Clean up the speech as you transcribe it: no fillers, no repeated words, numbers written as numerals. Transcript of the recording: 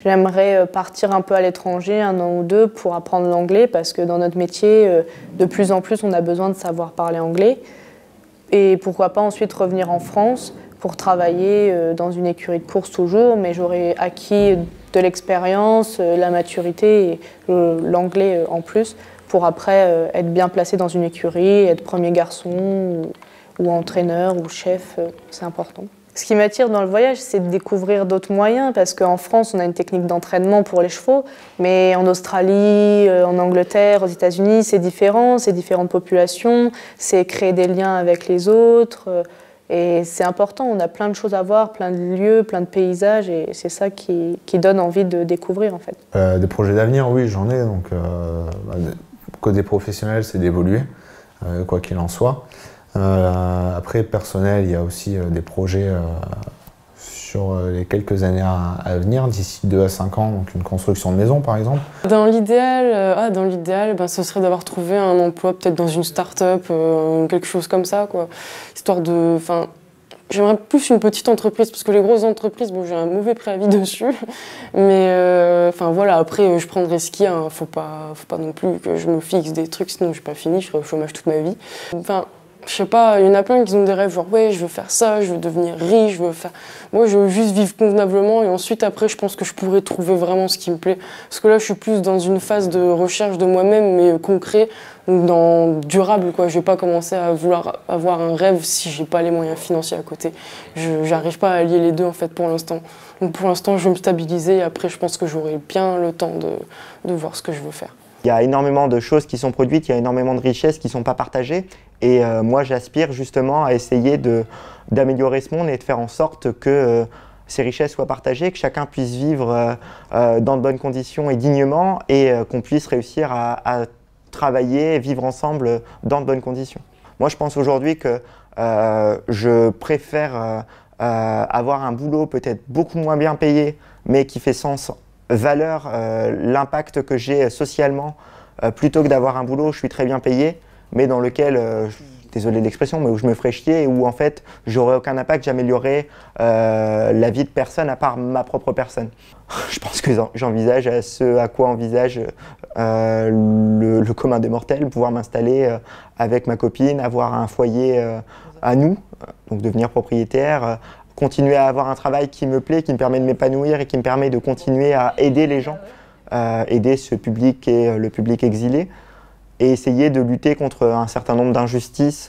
J'aimerais partir un peu à l'étranger, 1 an ou 2, pour apprendre l'anglais, parce que dans notre métier, de plus en plus, on a besoin de savoir parler anglais. Et pourquoi pas ensuite revenir en France pour travailler dans une écurie de course toujours, mais j'aurais acquis de l'expérience, la maturité et l'anglais en plus, pour après être bien placé dans une écurie, être premier garçon ou entraîneur ou chef, c'est important. Ce qui m'attire dans le voyage, c'est de découvrir d'autres moyens, parce qu'en France, on a une technique d'entraînement pour les chevaux, mais en Australie, en Angleterre, aux États-Unis, c'est différent, c'est différentes populations, c'est créer des liens avec les autres, et c'est important, on a plein de choses à voir, plein de lieux, plein de paysages, et c'est ça qui donne envie de découvrir en fait. Des projets d'avenir, oui, j'en ai, donc côté professionnel, c'est d'évoluer, quoi qu'il en soit. Après, personnel, il y a aussi des projets sur les quelques années à venir, d'ici 2 à 5 ans, donc une construction de maison par exemple. Dans l'idéal, ce serait d'avoir trouvé un emploi peut-être dans une start-up, quelque chose comme ça, quoi. Histoire de, j'aimerais plus une petite entreprise, parce que les grosses entreprises, bon, j'ai un mauvais préavis dessus, mais voilà, après je prendrai ce qu'il y a, hein. Faut pas non plus que je me fixe des trucs, sinon je suis pas fini, je serai au chômage toute ma vie. Je sais pas, il y en a plein qui ont des rêves, genre ouais, je veux faire ça, je veux devenir riche, je veux faire... Moi, je veux juste vivre convenablement et ensuite, après, je pense que je pourrais trouver vraiment ce qui me plaît. Parce que là, je suis plus dans une phase de recherche de moi-même, mais concret, donc dans durable, quoi. Je vais pas commencer à vouloir avoir un rêve si j'ai pas les moyens financiers à côté. J'arrive pas à allier les deux, en fait, pour l'instant. Donc pour l'instant, je vais me stabiliser et après, je pense que j'aurai bien le temps de voir ce que je veux faire. Il y a énormément de choses qui sont produites, il y a énormément de richesses qui ne sont pas partagées. Et moi, j'aspire justement à essayer d'améliorer ce monde et de faire en sorte que ces richesses soient partagées, que chacun puisse vivre dans de bonnes conditions et dignement, et qu'on puisse réussir à travailler et vivre ensemble dans de bonnes conditions. Moi, je pense aujourd'hui que je préfère avoir un boulot peut-être beaucoup moins bien payé, mais qui fait sens, valeur, l'impact que j'ai socialement, plutôt que d'avoir un boulot où je suis très bien payé, mais dans lequel, désolé de l'expression, mais où je me ferais chier et où en fait j'aurais aucun impact, j'améliorerais la vie de personne à part ma propre personne. Je pense que j'envisage ce à quoi envisage le commun des mortels, pouvoir m'installer avec ma copine, avoir un foyer à nous, donc devenir propriétaire, continuer à avoir un travail qui me plaît, qui me permet de m'épanouir et qui me permet de continuer à aider les gens, aider ce public qui est le public exilé, et essayer de lutter contre un certain nombre d'injustices